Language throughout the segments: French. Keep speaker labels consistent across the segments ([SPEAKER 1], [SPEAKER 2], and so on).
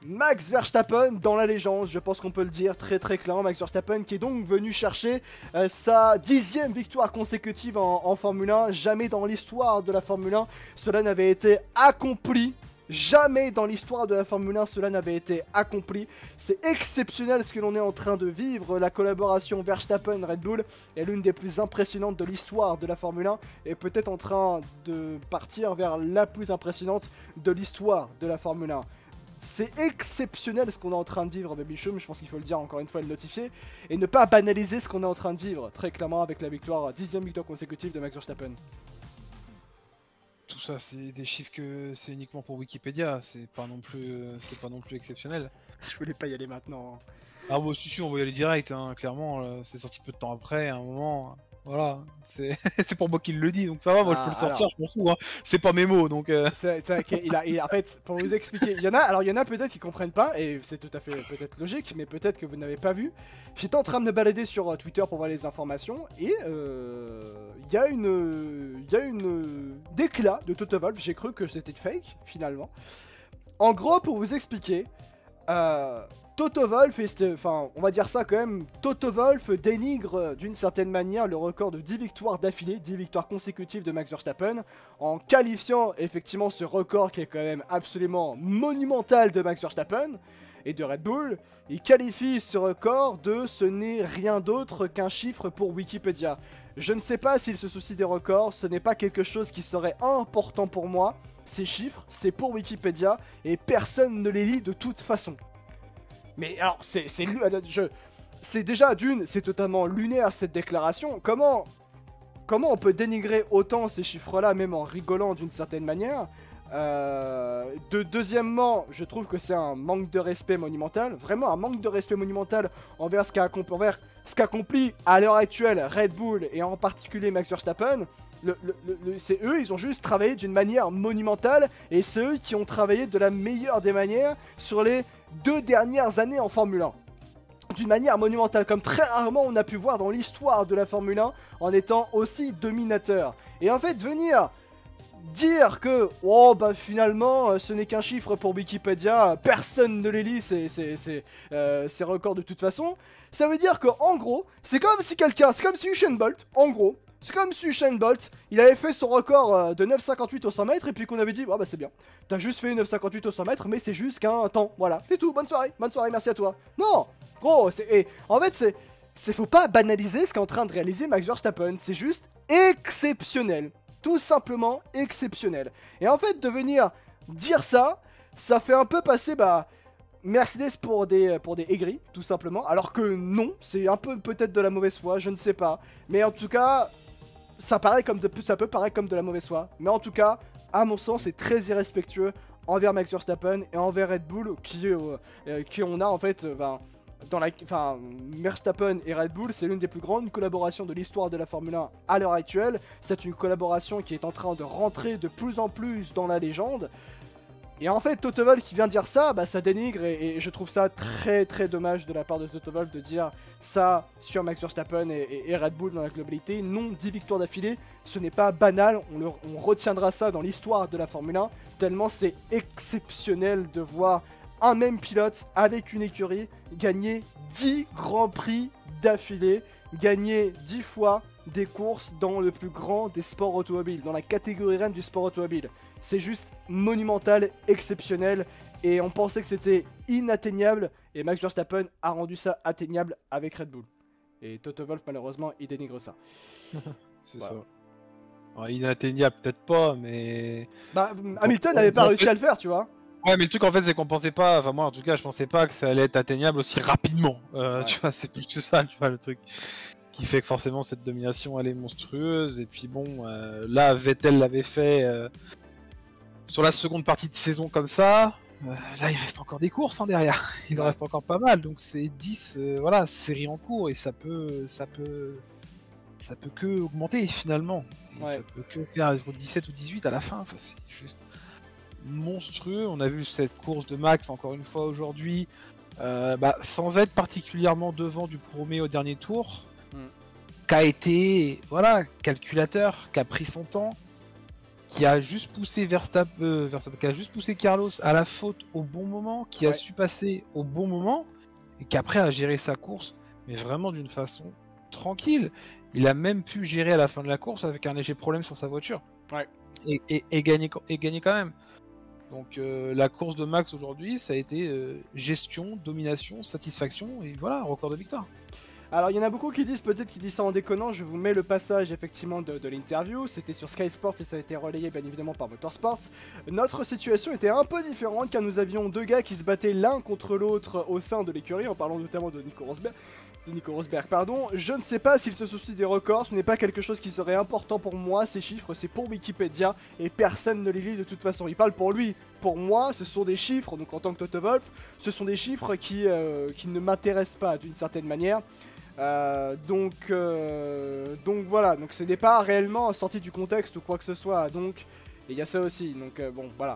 [SPEAKER 1] Max Verstappen dans la légende, je pense qu'on peut le dire très très clairement. Max Verstappen qui est donc venu chercher sa 10e victoire consécutive en Formule 1. Jamais dans l'histoire de la Formule 1 cela n'avait été accompli. Jamais dans l'histoire de la Formule 1 cela n'avait été accompli. C'est exceptionnel ce que l'on est en train de vivre. La collaboration Verstappen-Red Bull est l'une des plus impressionnantes de l'histoire de la Formule 1 et peut-être en train de partir vers la plus impressionnante de l'histoire de la Formule 1. C'est exceptionnel ce qu'on est en train de vivre, Baby Chum, je pense qu'il faut le dire encore une fois et le notifier, et ne pas banaliser ce qu'on est en train de vivre, très clairement avec la victoire, 10e victoire consécutive de Max Verstappen.
[SPEAKER 2] Tout ça, c'est des chiffres que c'est uniquement pour Wikipédia, c'est pas non plus exceptionnel.
[SPEAKER 1] Je voulais pas y aller maintenant.
[SPEAKER 2] Ah bah si, on va y aller direct, hein, clairement, c'est sorti peu de temps après, à un moment... Voilà, c'est pour moi qu'il le dit, donc ça va, moi je peux le sortir, je m'en fous, hein. C'est pas mes mots, donc... En
[SPEAKER 1] fait, pour vous expliquer, il y en a peut-être qui comprennent pas, et c'est tout à fait peut-être logique, mais peut-être que vous n'avez pas vu. J'étais en train de me balader sur Twitter pour voir les informations, et il y a une déclat de Toto Wolff, j'ai cru que c'était fake, finalement. En gros, pour vous expliquer... Toto Wolff, enfin on va dire ça quand même, Toto Wolff dénigre d'une certaine manière le record de 10 victoires d'affilée, 10 victoires consécutives de Max Verstappen, en qualifiant effectivement ce record qui est quand même absolument monumental de Max Verstappen et de Red Bull. Il qualifie ce record de ce n'est rien d'autre qu'un chiffre pour Wikipédia. Je ne sais pas s'il se soucie des records, ce n'est pas quelque chose qui serait important pour moi. Ces chiffres, c'est pour Wikipédia et personne ne les lit de toute façon. Mais alors, c'est déjà d'une, c'est totalement lunaire cette déclaration. Comment on peut dénigrer autant ces chiffres-là, même en rigolant d'une certaine manière Deuxièmement, je trouve que c'est un manque de respect monumental. Vraiment un manque de respect monumental envers ce qu'accomplit à l'heure actuelle Red Bull et en particulier Max Verstappen. C'est eux, ils ont juste travaillé d'une manière monumentale et c'est eux qui ont travaillé de la meilleure des manières sur les 2 dernières années en Formule 1. D'une manière monumentale, comme très rarement on a pu voir dans l'histoire de la Formule 1 en étant aussi dominateur. Et en fait, venir dire que oh bah finalement ce n'est qu'un chiffre pour Wikipédia, personne ne les lit ces records de toute façon, ça veut dire que en gros, c'est comme si Usain Bolt, en gros, c'est comme si Usain Bolt, il avait fait son record de 9,58 au 100 mètres et puis qu'on avait dit, oh bah c'est bien, t'as juste fait 9,58 au 100 mètres mais c'est juste qu'un temps, voilà, c'est tout, bonne soirée, merci à toi. Non, gros, en fait faut pas banaliser ce qu'est en train de réaliser Max Verstappen, c'est juste exceptionnel. Tout simplement exceptionnel. Et en fait, de venir dire ça, ça fait un peu passer Mercedes pour des aigris, tout simplement. Alors que non, c'est un peu peut-être de la mauvaise foi, je ne sais pas. Mais en tout cas, ça peut paraître comme de la mauvaise foi. Mais en tout cas, à mon sens, c'est très irrespectueux envers Max Verstappen et envers Red Bull, qui on a en fait... Verstappen et Red Bull, c'est l'une des plus grandes collaborations de l'histoire de la Formule 1 à l'heure actuelle. C'est une collaboration qui est en train de rentrer de plus en plus dans la légende. Et en fait, Toto Wolff qui vient dire ça, ça dénigre et je trouve ça très très dommage de la part de Toto Wolff de dire ça sur Max Verstappen et Red Bull dans la globalité. Non, 10 victoires d'affilée, ce n'est pas banal, on retiendra ça dans l'histoire de la Formule 1, tellement c'est exceptionnel de voir un même pilote avec une écurie gagner 10 grands prix d'affilée, gagner 10 fois des courses dans le plus grand des sports automobiles, dans la catégorie reine du sport automobile. C'est juste monumental, exceptionnel, et on pensait que c'était inatteignable, et Max Verstappen a rendu ça atteignable avec Red Bull. Et Toto Wolff, malheureusement, il dénigre ça.
[SPEAKER 2] C'est voilà. Ça. Alors, inatteignable, peut-être pas, mais...
[SPEAKER 1] Hamilton n'avait pas réussi à le faire, tu vois.
[SPEAKER 2] Ouais, mais le truc en fait, c'est qu'on pensait pas, enfin moi en tout cas, je pensais pas que ça allait être atteignable aussi rapidement. Ouais. Tu vois, c'est plus que ça, tu vois, le truc qui fait que forcément cette domination elle est monstrueuse. Et puis bon, là, Vettel l'avait fait sur la seconde partie de saison comme ça. Là, il reste encore des courses derrière. Il en reste encore pas mal, donc c'est 10, voilà, série en cours et ça peut que augmenter finalement. Ouais. Ça peut que faire 17 ou 18 à la fin. Enfin, c'est juste monstrueux. On a vu cette course de Max encore une fois aujourd'hui, sans être particulièrement devant du premier au dernier tour, qui a été calculateur, qui a pris son temps, qui a juste poussé Verstappen, qui a juste poussé Carlos à la faute au bon moment, qui a su passer au bon moment, et qui après a géré sa course, mais vraiment d'une façon tranquille. Il a même pu gérer à la fin de la course avec un léger problème sur sa voiture.
[SPEAKER 1] Ouais.
[SPEAKER 2] Et gagner quand même. Donc la course de Max aujourd'hui, ça a été gestion, domination, satisfaction, et voilà, record de victoire.
[SPEAKER 1] Alors il y en a beaucoup qui disent, peut-être qui disent ça en déconnant, je vous mets le passage effectivement de l'interview, c'était sur Sky Sports et ça a été relayé bien évidemment par Motorsports. Notre situation était un peu différente car nous avions deux gars qui se battaient l'un contre l'autre au sein de l'écurie, en parlant notamment de Nico Rosberg. Je ne sais pas s'il se soucie des records, ce n'est pas quelque chose qui serait important pour moi, ces chiffres c'est pour Wikipédia et personne ne les lit de toute façon, il parle pour lui. Pour moi, ce sont des chiffres, donc en tant que Toto Wolff, ce sont des chiffres qui ne m'intéressent pas d'une certaine manière. Donc voilà, donc ce n'est pas réellement sorti du contexte ou quoi que ce soit, donc il y a ça aussi, donc bon voilà.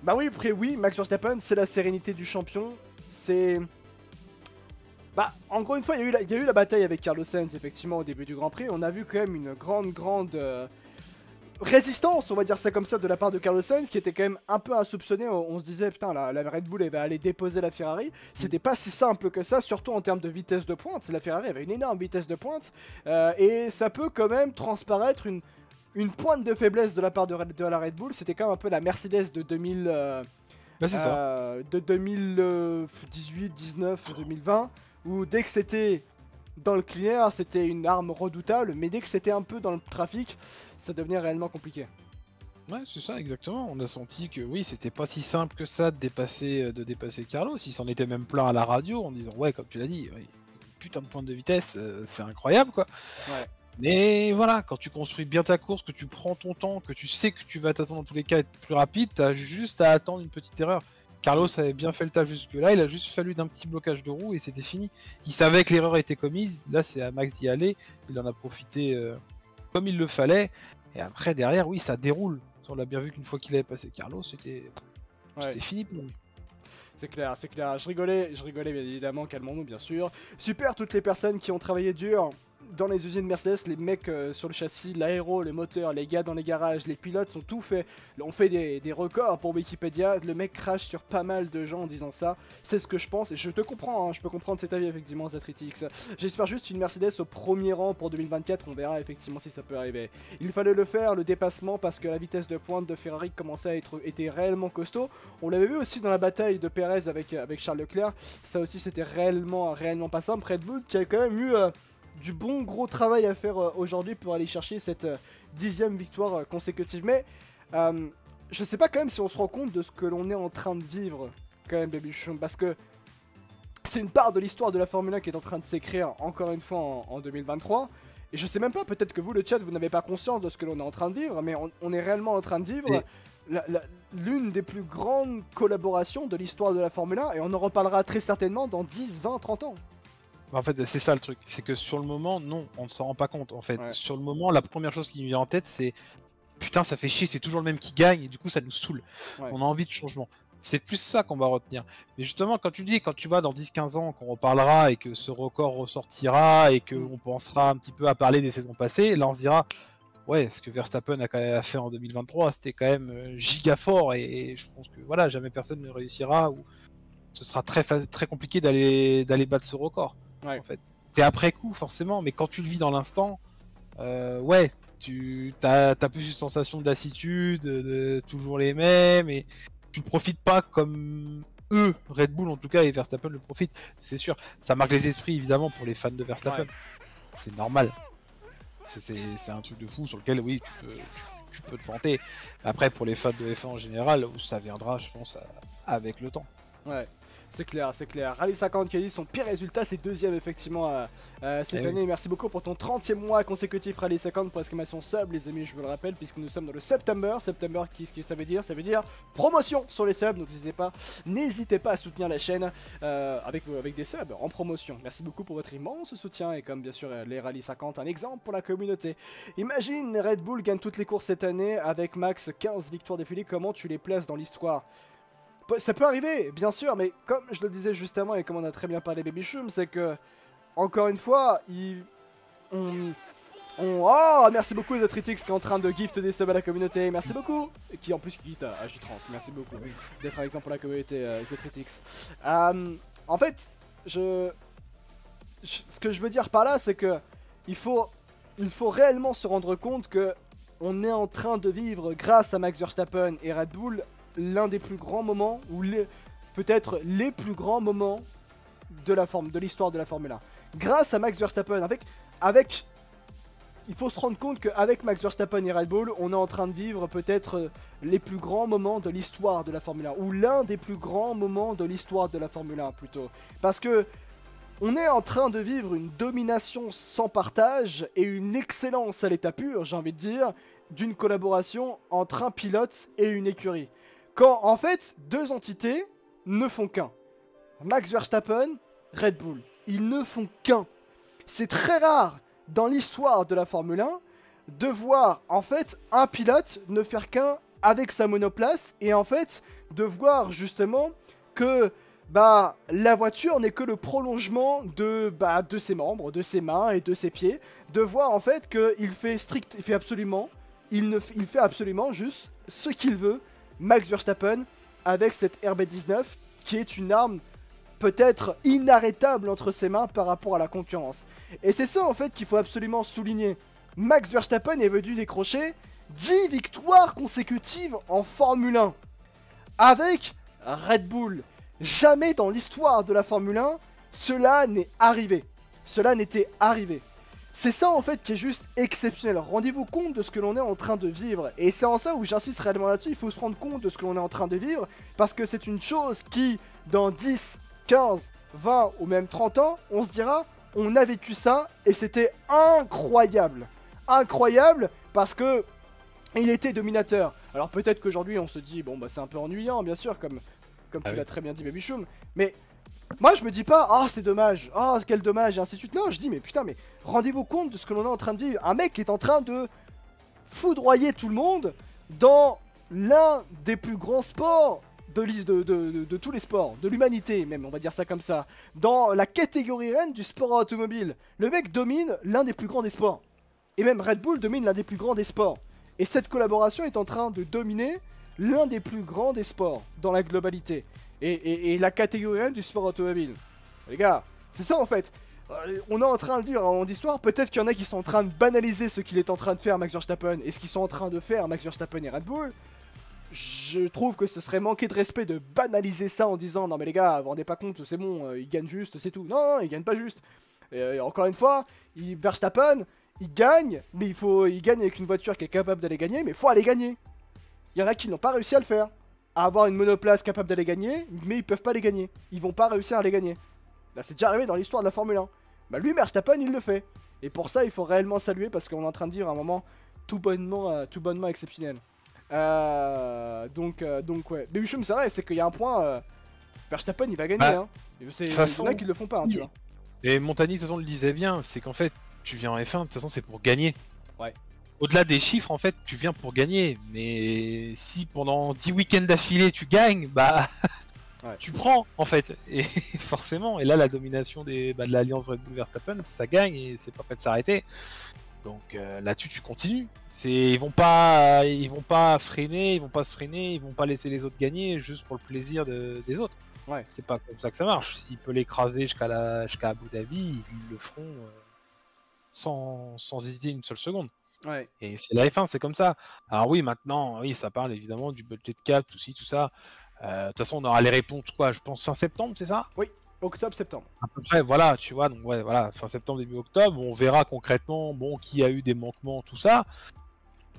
[SPEAKER 1] Bah oui, après oui, Max Verstappen c'est la sérénité du champion, c'est... Bah encore une fois il y a eu la bataille avec Carlos Sainz effectivement au début du Grand Prix, on a vu quand même une grande résistance, on va dire ça comme ça, de la part de Carlos Sainz, qui était quand même un peu insoupçonné. On se disait, putain, la Red Bull, elle va aller déposer la Ferrari. C'était pas si simple que ça, surtout en termes de vitesse de pointe. La Ferrari avait une énorme vitesse de pointe. Et ça peut quand même transparaître une pointe de faiblesse de la part de la Red Bull. C'était quand même un peu la Mercedes de 2000...
[SPEAKER 2] Bah, c'est ça.
[SPEAKER 1] De 2018, 19, 2020, où dès que c'était dans le clean air, c'était une arme redoutable, mais dès que c'était un peu dans le trafic, ça devenait réellement compliqué.
[SPEAKER 2] Ouais, c'est ça, exactement. On a senti que oui, c'était pas si simple que ça de dépasser Carlos. Il s'en était même plein à la radio en disant, ouais, comme tu l'as dit, ouais, putain de pointe de vitesse, c'est incroyable, quoi.
[SPEAKER 1] Ouais.
[SPEAKER 2] Mais voilà, quand tu construis bien ta course, que tu prends ton temps, que tu sais que tu vas t'attendre dans tous les cas à être plus rapide, t'as juste à attendre une petite erreur. Carlos avait bien fait le taf jusque-là, il a juste fallu d'un petit blocage de roue et c'était fini. Il savait que l'erreur était commise, là c'est à Max d'y aller, il en a profité comme il le fallait, et après derrière, oui, ça déroule. On l'a bien vu qu'une fois qu'il avait passé Carlos, c'était fini pour lui.
[SPEAKER 1] C'est clair, c'est clair. Je rigolais bien évidemment, calmons-nous bien sûr. Super toutes les personnes qui ont travaillé dur dans les usines Mercedes, les mecs sur le châssis, l'aéro, les moteurs, les gars dans les garages, les pilotes ont tout fait. On fait des records pour Wikipédia. Le mec crache sur pas mal de gens en disant ça. C'est ce que je pense et je te comprends, hein, je peux comprendre cet avis effectivement, Zatritix. J'espère juste une Mercedes au premier rang pour 2024, on verra effectivement si ça peut arriver. Il fallait le faire, le dépassement, parce que la vitesse de pointe de Ferrari commençait à était réellement costaud. On l'avait vu aussi dans la bataille de Perez avec Charles Leclerc. Ça aussi c'était réellement pas simple. Red Bull qui a quand même eu... du bon gros travail à faire aujourd'hui pour aller chercher cette 10e victoire consécutive. Mais je sais pas quand même si on se rend compte de ce que l'on est en train de vivre quand même, Baby Chum, parce que c'est une part de l'histoire de la Formule 1 qui est en train de s'écrire encore une fois en 2023. Et je sais même pas, peut-être que vous, le chat, vous n'avez pas conscience de ce que l'on est en train de vivre, mais on est réellement en train de vivre l'une des plus grandes collaborations de l'histoire de la Formule 1, et on en reparlera très certainement dans 10, 20, 30 ans.
[SPEAKER 2] En fait, c'est ça le truc, c'est que sur le moment, non, on ne s'en rend pas compte. En fait, sur le moment, la première chose qui me vient en tête, c'est putain, ça fait chier, c'est toujours le même qui gagne, et du coup, ça nous saoule. On a envie de changement. C'est plus ça qu'on va retenir. Mais justement, quand tu vas dans 10-15 ans, qu'on reparlera et que ce record ressortira et qu'on pensera un petit peu à parler des saisons passées, là, on se dira, ouais, ce que Verstappen a fait en 2023, c'était quand même giga fort, et je pense que voilà, jamais personne ne réussira, ou ce sera très compliqué d'aller battre ce record. En fait, c'est après coup forcément, mais quand tu le vis dans l'instant, ouais, tu as plus une sensation de lassitude, de toujours les mêmes, et tu ne profites pas comme eux, Red Bull en tout cas, et Verstappen le profite, c'est sûr. Ça marque les esprits évidemment pour les fans de Verstappen, c'est normal. C'est un truc de fou sur lequel oui, tu peux te vanter. Après, pour les fans de F1 en général, ça viendra, je pense, avec le temps.
[SPEAKER 1] Ouais. C'est clair, c'est clair. Rally 50 qui a dit son pire résultat, c'est deuxième effectivement cette année. Merci beaucoup pour ton 30e mois consécutif Rally 50 pour l'exclamation sub, les amis, je vous le rappelle, puisque nous sommes dans le September. September, qu'est-ce que ça veut dire? Ça veut dire promotion sur les subs, donc n'hésitez pas à soutenir la chaîne avec des subs en promotion. Merci beaucoup pour votre immense soutien et comme bien sûr les Rally 50, un exemple pour la communauté. Imagine Red Bull gagne toutes les courses cette année avec max 15 victoires défilées, comment tu les places dans l'histoire? Ça peut arriver, bien sûr, mais comme je le disais justement et comme on a très bien parlé Baby Chum, c'est que, encore une fois, Oh, merci beaucoup Zotritix qui est en train de gift des subs à la communauté, merci beaucoup. Et qui en plus gift à J30, merci beaucoup d'être un exemple pour la communauté Zotritix. En fait, ce que je veux dire par là, c'est que il faut réellement se rendre compte que on est en train de vivre, grâce à Max Verstappen et Red Bull, l'un des plus grands moments, ou peut-être les plus grands moments de l'histoire de la Formule 1. Grâce à Max Verstappen, il faut se rendre compte qu'avec Max Verstappen et Red Bull, on est en train de vivre peut-être les plus grands moments de l'histoire de la Formule 1, ou l'un des plus grands moments de l'histoire de la Formule 1 plutôt. Parce que on est en train de vivre une domination sans partage et une excellence à l'état pur, j'ai envie de dire, d'une collaboration entre un pilote et une écurie. Quand en fait, deux entités ne font qu'un. Max Verstappen, Red Bull, ils ne font qu'un. C'est très rare dans l'histoire de la Formule 1 de voir en fait un pilote ne faire qu'un avec sa monoplace et en fait de voir justement que la voiture n'est que le prolongement de ses membres, de ses mains et de ses pieds. De voir en fait qu'il fait absolument juste ce qu'il veut, Max Verstappen, avec cette RB19 qui est une arme peut-être inarrêtable entre ses mains par rapport à la concurrence. Et c'est ça en fait qu'il faut absolument souligner. Max Verstappen est venu décrocher 10 victoires consécutives en Formule 1 avec Red Bull. Jamais dans l'histoire de la Formule 1, cela n'est arrivé. Cela n'était arrivé. C'est ça en fait qui est juste exceptionnel. Rendez-vous compte de ce que l'on est en train de vivre. Et c'est en ça où j'insiste réellement là-dessus. Il faut se rendre compte de ce que l'on est en train de vivre. Parce que c'est une chose qui, dans 10, 15, 20 ou même 30 ans, on se dira, on a vécu ça et c'était incroyable. Incroyable parce que il était dominateur. Alors peut-être qu'aujourd'hui on se dit, bon c'est un peu ennuyant bien sûr, comme tu l'as très bien dit Baby Choum, mais moi je me dis pas, ah c'est dommage, ah quel dommage et ainsi de suite. Non, je dis mais putain, mais rendez-vous compte de ce que l'on est en train de vivre. Un mec qui est en train de foudroyer tout le monde dans l'un des plus grands sports de tous les sports, de l'humanité même, on va dire ça comme ça, dans la catégorie reine du sport automobile. Le mec domine l'un des plus grands des sports. Et même Red Bull domine l'un des plus grands des sports. Et cette collaboration est en train de dominer l'un des plus grands des sports dans la globalité. Et la catégorie reine du sport automobile. Les gars, c'est ça en fait. On est en train de dire en histoire, peut-être qu'il y en a qui sont en train de banaliser ce qu'il est en train de faire Max Verstappen et ce qu'ils sont en train de faire Max Verstappen et Red Bull. Je trouve que ce serait manquer de respect de banaliser ça en disant non mais les gars, vous vous rendez pas compte, c'est bon, ils gagnent juste, c'est tout. Non, ils gagnent pas juste. Encore une fois, Verstappen, il gagne, mais il gagne avec une voiture qui est capable d'aller gagner, mais il faut aller gagner. Il y en a qui n'ont pas réussi à le faire, à avoir une monoplace capable d'aller gagner, mais ils peuvent pas les gagner. Ils vont pas réussir à les gagner. Là, c'est déjà arrivé dans l'histoire de la Formule 1. Bah lui, Verstappen, il le fait. Et pour ça, il faut réellement saluer parce qu'on est en train de vivre un moment tout bonnement exceptionnel. Donc ouais. Baby Choum, c'est vrai, c'est qu'il y a un point, Verstappen, il va gagner. Hein. C'est il y en a qui le font pas, hein, tu vois.
[SPEAKER 2] Et Montagny, de toute façon, le disait bien, c'est qu'en fait, tu viens en F1, de toute façon, c'est pour gagner.
[SPEAKER 1] Ouais.
[SPEAKER 2] Au-delà des chiffres, en fait, tu viens pour gagner. Mais si pendant 10 week-ends d'affilée, tu gagnes, bah... Ouais. Tu prends, en fait. Et forcément, et là, la domination de l'alliance Red Bull Verstappen, ça gagne et c'est pas prêt de s'arrêter. Donc là-dessus, tu continues. Ils vont pas freiner, ils vont pas se freiner, ils vont pas laisser les autres gagner juste pour le plaisir des autres. Ouais. C'est pas comme ça que ça marche. S'il peut l'écraser jusqu'à Abu Dhabi, ils le feront sans hésiter une seule seconde. Ouais. Et c'est la F1, c'est comme ça. Alors oui, maintenant, oui, ça parle évidemment du budget cap, tout ça. De toute façon, on aura les réponses, quoi, je pense fin septembre, c'est ça?
[SPEAKER 1] Oui, octobre-septembre.
[SPEAKER 2] À peu près, voilà, tu vois, donc ouais, voilà, fin septembre, début octobre, on verra concrètement, bon, qui a eu des manquements, tout ça.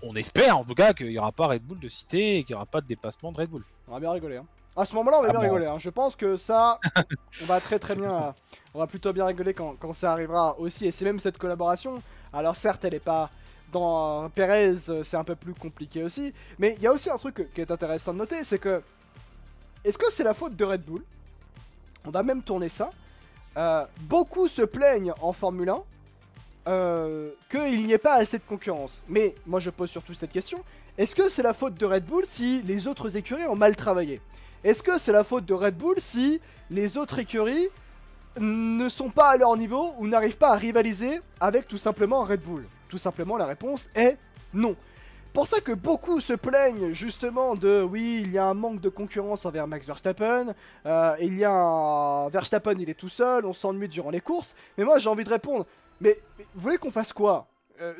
[SPEAKER 2] On espère, en tout cas, qu'il n'y aura pas Red Bull de cité et qu'il n'y aura pas de dépassement de Red Bull.
[SPEAKER 1] On va bien rigoler, hein. À ce moment-là, on va bien rigoler, hein. Je pense que ça, on va très bien, on va plutôt bien rigoler quand ça arrivera aussi, et c'est même cette collaboration. Alors certes, elle est pas... Dans Perez, c'est un peu plus compliqué aussi, mais il y a aussi un truc qui est intéressant de noter, c'est que... Est-ce que c'est la faute de Red Bull? On va même tourner ça. Beaucoup se plaignent en Formule 1 qu'il n'y ait pas assez de concurrence. Mais moi je pose surtout cette question. Est-ce que c'est la faute de Red Bull si les autres écuries ont mal travaillé? Est-ce que c'est la faute de Red Bull si les autres écuries ne sont pas à leur niveau ou n'arrivent pas à rivaliser avec tout simplement Red Bull? tout simplement la réponse est non. Pour ça que beaucoup se plaignent justement de oui, il y a un manque de concurrence envers Max Verstappen, il y a un Verstappen, il est tout seul, on s'ennuie durant les courses. Mais moi j'ai envie de répondre, mais vous voulez qu'on fasse quoi?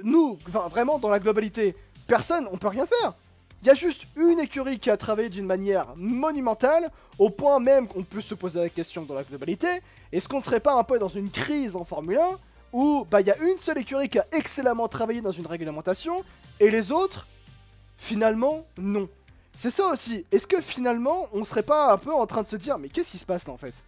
[SPEAKER 1] Nous, vraiment dans la globalité, personne, on peut rien faire. Il y a juste une écurie qui a travaillé d'une manière monumentale, au point même qu'on peut se poser la question dans la globalité, est-ce qu'on ne serait pas un peu dans une crise en Formule 1 où il y a une seule écurie qui a excellemment travaillé dans une réglementation, et les autres, finalement, non. C'est ça aussi, est-ce que finalement, on serait pas un peu en train de se dire, mais qu'est-ce qui se passe là en fait?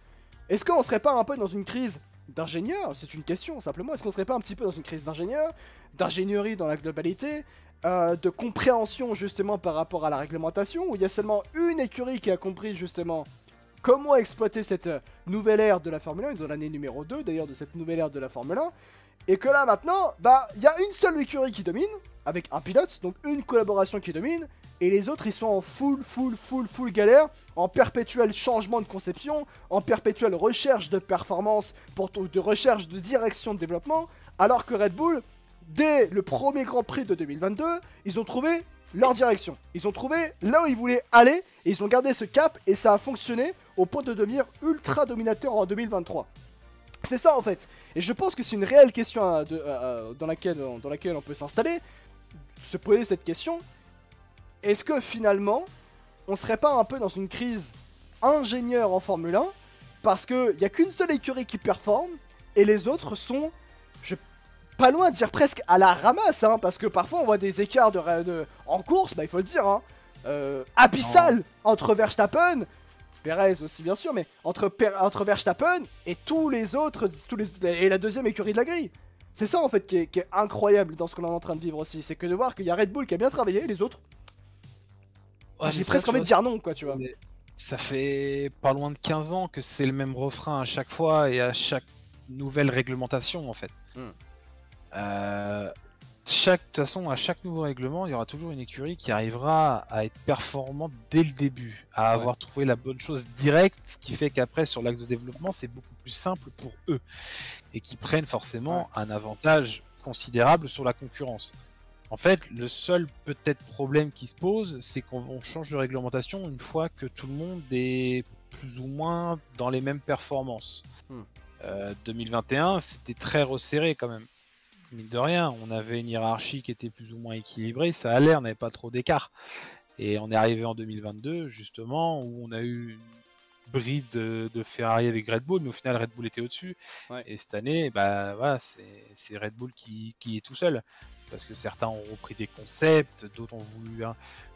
[SPEAKER 1] Est-ce qu'on serait pas un peu dans une crise d'ingénieurs? C'est une question simplement, est-ce qu'on serait pas un petit peu dans une crise d'ingénieurs, d'ingénierie dans la globalité, de compréhension justement par rapport à la réglementation, où il y a seulement une écurie qui a compris justement comment exploiter cette nouvelle ère de la Formule 1, dans l'année numéro 2 d'ailleurs de cette nouvelle ère de la Formule 1, et que là maintenant, il y a une seule écurie qui domine, avec un pilote, donc une collaboration qui domine, et les autres ils sont en full galère, en perpétuel changement de conception, en perpétuelle recherche de performance, de recherche de direction de développement, alors que Red Bull, dès le premier Grand Prix de 2022, ils ont trouvé leur direction. Ils ont trouvé là où ils voulaient aller, et ils ont gardé ce cap, et ça a fonctionné au point de devenir ultra dominateur en 2023. C'est ça en fait. Et je pense que c'est une réelle question dans laquelle on peut s'installer, se poser cette question. Est-ce que finalement, on serait pas un peu dans une crise ingénieure en Formule 1 parce qu'il n'y a qu'une seule écurie qui performe et les autres sont, pas loin de dire presque à la ramasse, hein, parce que parfois on voit des écarts en course, il faut le dire, hein, abyssal entre Verstappen, Perez aussi bien sûr, mais entre Verstappen et tous les autres, et la deuxième écurie de la grille. C'est ça en fait qui est incroyable dans ce qu'on est en train de vivre aussi, c'est que de voir qu'il y a Red Bull qui a bien travaillé, et les autres, j'ai presque envie de dire non, quoi, tu vois.
[SPEAKER 2] Ça fait pas loin de 15 ans que c'est le même refrain à chaque fois et à chaque nouvelle réglementation en fait. De toute façon, à chaque nouveau règlement, il y aura toujours une écurie qui arrivera à être performante dès le début, à avoir trouvé la bonne chose directe, ce qui fait qu'après, sur l'axe de développement, c'est beaucoup plus simple pour eux, et qui prennent forcément un avantage considérable sur la concurrence. En fait, le seul peut-être problème qui se pose, c'est qu'on change de réglementation une fois que tout le monde est plus ou moins dans les mêmes performances. 2021, c'était très resserré quand même. Mine de rien, on avait une hiérarchie qui était plus ou moins équilibrée, ça allait, on n'avait pas trop d'écart. Et on est arrivé en 2022, justement, où on a eu une bride de Ferrari avec Red Bull, mais au final, Red Bull était au-dessus. Et cette année, voilà, c'est Red Bull qui est tout seul. Parce que certains ont repris des concepts, d'autres ont voulu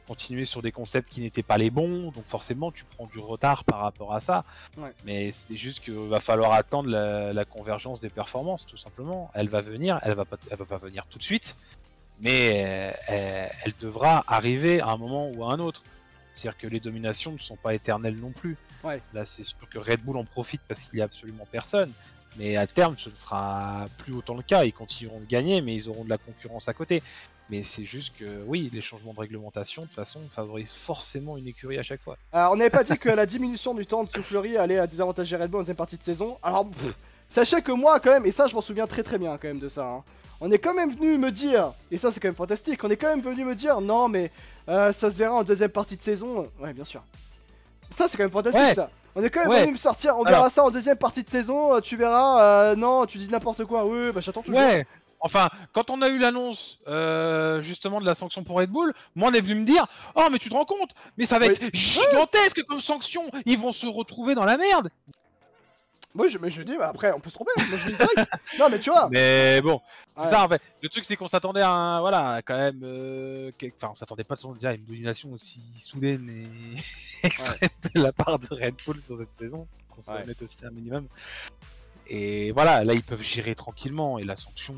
[SPEAKER 2] continuer sur des concepts qui n'étaient pas les bons, donc forcément tu prends du retard par rapport à ça. Mais c'est juste qu'il va falloir attendre la convergence des performances, tout simplement. Elle va venir, elle va pas venir tout de suite, mais elle devra arriver à un moment ou à un autre. C'est-à-dire que les dominations ne sont pas éternelles non plus. Là, c'est sûr que Red Bull en profite parce qu'il n'y a absolument personne. Mais à terme, ce ne sera plus autant le cas. Ils continueront de gagner, mais ils auront de la concurrence à côté. Mais c'est juste que, oui, les changements de réglementation, de toute façon, favorisent forcément une écurie à chaque fois.
[SPEAKER 1] Alors, on n'avait pas dit que la diminution du temps de soufflerie allait désavantager Red Bull en deuxième partie de saison. Alors, sachez que moi, quand même, et ça, je m'en souviens très bien quand même de ça, hein, on est quand même venu me dire, et ça, c'est quand même fantastique, on est quand même venu me dire, non, mais ça se verra en deuxième partie de saison. Ouais, bien sûr. Ça, c'est quand même fantastique, ça. On est quand même venu me sortir, on verra ça en deuxième partie de saison, tu verras, non, tu dis n'importe quoi, oui, j'attends toujours.
[SPEAKER 2] Enfin, quand on a eu l'annonce justement de la sanction pour Red Bull, moi on est venu me dire « Oh mais tu te rends compte, mais ça va être gigantesque comme sanction, ils vont se retrouver dans la merde !»
[SPEAKER 1] Moi je dis, après on peut se tromper, moi je dis direct. Non mais tu vois.
[SPEAKER 2] Mais bon, c'est ça en fait. Le truc c'est qu'on s'attendait à voilà, quand même, enfin on s'attendait pas à une domination aussi soudaine et extrême de la part de Red Bull sur cette saison, qu'on se remette aussi un minimum. Et voilà, là ils peuvent gérer tranquillement et la sanction,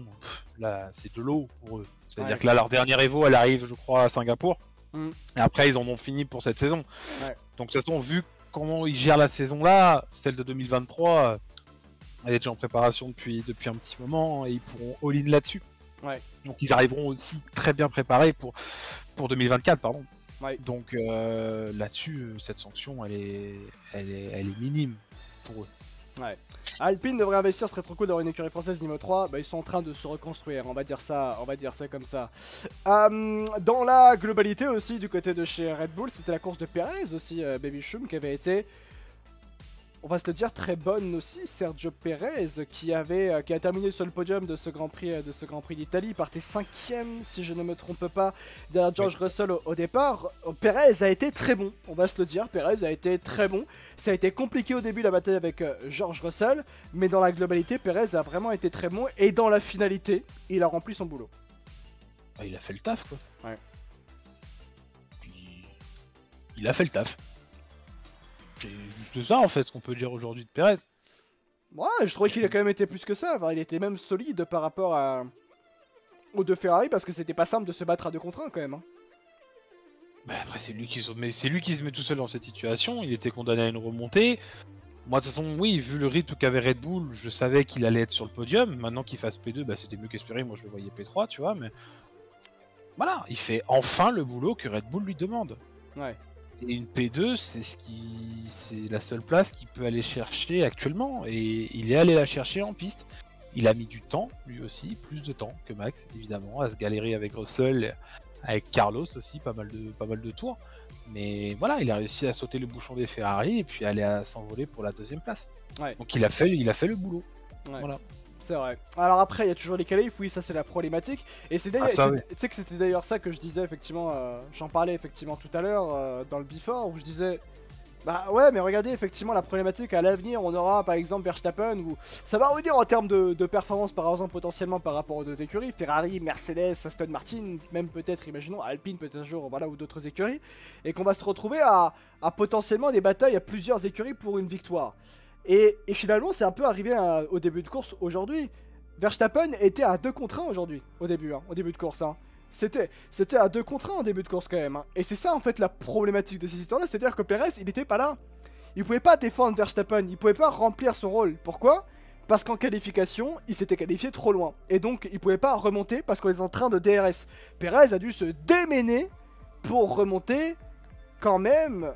[SPEAKER 2] là c'est de l'eau pour eux. C'est-à-dire que là leur dernière Evo elle arrive je crois à Singapour, et après ils en ont fini pour cette saison. Donc de toute façon vu comment ils gèrent la saison là, celle de 2023, elle est déjà en préparation depuis un petit moment et ils pourront all-in là-dessus. Donc ils arriveront aussi très bien préparés pour 2024 pardon. Donc là-dessus cette sanction elle est minime pour eux.
[SPEAKER 1] Ouais. Alpine devrait investir, ce serait trop cool d'avoir une écurie française niveau 3. Bah, ils sont en train de se reconstruire, on va dire ça comme ça. Dans la globalité aussi, du côté de chez Red Bull, c'était la course de Perez aussi, Baby Shum, qui avait été, on va se le dire, très bonne aussi. Sergio Perez qui a terminé sur le podium de ce Grand Prix d'Italie, partait 5ème si je ne me trompe pas derrière George Russell au départ. Perez a été très bon, on va se le dire. Perez a été très bon. Ça a été compliqué au début la bataille avec George Russell, mais dans la globalité, Perez a vraiment été très bon et dans la finalité, il a rempli son boulot.
[SPEAKER 2] Ah, il a fait le taf quoi.
[SPEAKER 1] Ouais.
[SPEAKER 2] Il a fait le taf. C'est juste ça en fait ce qu'on peut dire aujourd'hui de Perez.
[SPEAKER 1] Ouais, je trouvais qu'il a quand même été plus que ça. Enfin, il était même solide par rapport aux deux Ferrari parce que c'était pas simple de se battre à 2 contre 1 quand même. Hein.
[SPEAKER 2] Bah après c'est lui qui se met tout seul dans cette situation. Il était condamné à une remontée. Moi de toute façon oui, vu le rythme qu'avait Red Bull, je savais qu'il allait être sur le podium. Maintenant qu'il fasse P2, bah c'était mieux qu'espéré. Moi je le voyais P3, tu vois. Mais voilà, il fait enfin le boulot que Red Bull lui demande.
[SPEAKER 1] Ouais.
[SPEAKER 2] Et une P2, c'est la seule place qu'il peut aller chercher actuellement. Et il est allé la chercher en piste. Il a mis du temps, lui aussi, plus de temps que Max, évidemment, à se galérer avec Russell, avec Carlos aussi, pas mal de tours. Mais voilà, il a réussi à sauter le bouchon des Ferrari et puis aller à s'envoler pour la 2ème place.
[SPEAKER 1] Ouais.
[SPEAKER 2] Donc il a fait le boulot.
[SPEAKER 1] Ouais.
[SPEAKER 2] Voilà.
[SPEAKER 1] C'est vrai. Alors après, il y a toujours les qualifs, oui, ça c'est la problématique. Et c'est d'ailleurs,
[SPEAKER 2] oui.
[SPEAKER 1] tu sais que c'était d'ailleurs ça que je disais effectivement, j'en parlais effectivement tout à l'heure dans le before, où je disais, bah ouais, mais regardez effectivement la problématique à l'avenir, on aura par exemple Verstappen, où ça va revenir en termes de performance par exemple potentiellement par rapport aux 2 écuries, Ferrari, Mercedes, Aston Martin, même peut-être, imaginons, Alpine peut-être un jour, voilà, ou d'autres écuries, et qu'on va se retrouver à potentiellement des batailles à plusieurs écuries pour une victoire. Et finalement, c'est un peu arrivé au début de course aujourd'hui. Verstappen était à 2 contre 1 aujourd'hui, au début de course. Hein. C'était à 2 contre 1 en début de course quand même. Hein. Et c'est ça en fait la problématique de ces histoires-là, c'est-à-dire que Perez, il n'était pas là. Il pouvait pas défendre Verstappen, il pouvait pas remplir son rôle. Pourquoi ? Parce qu'en qualification, il s'était qualifié trop loin. Et donc, il pouvait pas remonter parce qu'on est en train de DRS. Perez a dû se déméner pour remonter quand même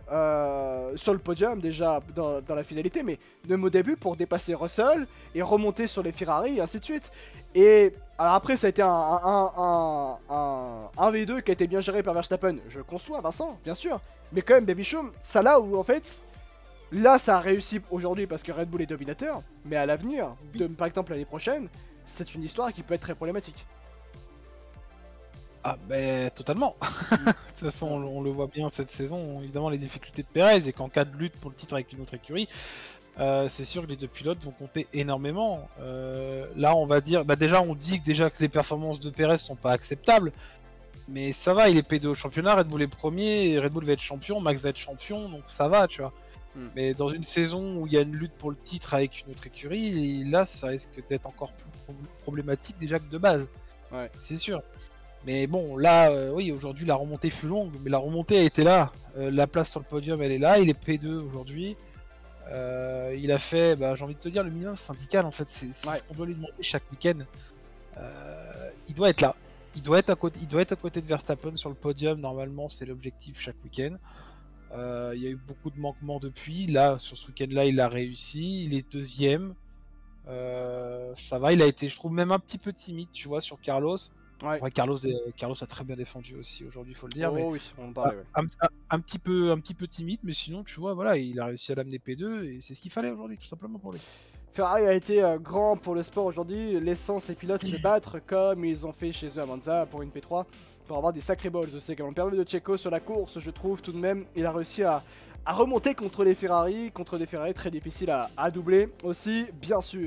[SPEAKER 1] sur le podium déjà dans la finalité, mais même au début pour dépasser Russell et remonter sur les Ferrari et ainsi de suite. Et alors après ça a été un V2 qui a été bien géré par Verstappen, je conçois Vincent, bien sûr, mais quand même Baby Shum, ça là où en fait, là ça a réussi aujourd'hui parce que Red Bull est dominateur, mais à l'avenir, par exemple l'année prochaine, c'est une histoire qui peut être très problématique.
[SPEAKER 2] Ah ben totalement. De toute façon on le voit bien cette saison, évidemment les difficultés de Perez et qu'en cas de lutte pour le titre avec une autre écurie, c'est sûr que les 2 pilotes vont compter énormément. Là on va dire, bah déjà on dit que les performances de Perez sont pas acceptables, mais ça va, il est P2 au championnat, Red Bull est premier, Red Bull va être champion, Max va être champion, donc ça va tu vois. Mais dans une saison où il y a une lutte pour le titre avec une autre écurie, là ça risque d'être encore plus problématique déjà que de base.
[SPEAKER 1] Ouais.
[SPEAKER 2] C'est sûr. Mais bon, là, oui, aujourd'hui, la remontée fut longue, mais la remontée a été là. La place sur le podium, elle est là. Il est P2 aujourd'hui. Il a fait, bah, j'ai envie de te dire, le minimum syndical, en fait. C'est ce qu'on doit lui demander chaque week-end. Il doit être là. Il doit être à côté de Verstappen sur le podium. Normalement, c'est l'objectif chaque week-end. Il y a eu beaucoup de manquements depuis. Là, sur ce week-end-là, il a réussi. Il est 2ème. Ça va, il a été, je trouve, même un petit peu timide, tu vois, sur Carlos. Ouais, Carlos a très bien défendu aussi aujourd'hui, il faut le dire.
[SPEAKER 1] Oh,
[SPEAKER 2] mais
[SPEAKER 1] oui, on en parlait, ouais.
[SPEAKER 2] un petit peu timide, mais sinon, tu vois, voilà, il a réussi à l'amener P2 et c'est ce qu'il fallait aujourd'hui, tout simplement pour lui.
[SPEAKER 1] Ferrari a été grand pour le sport aujourd'hui, laissant ses pilotes se battre comme ils ont fait chez eux à Monza pour une P3, pour avoir des sacrés balls aussi. Comme le permis de Checo sur la course, je trouve tout de même, il a réussi à remonter contre des Ferrari très difficiles à doubler aussi, bien sûr.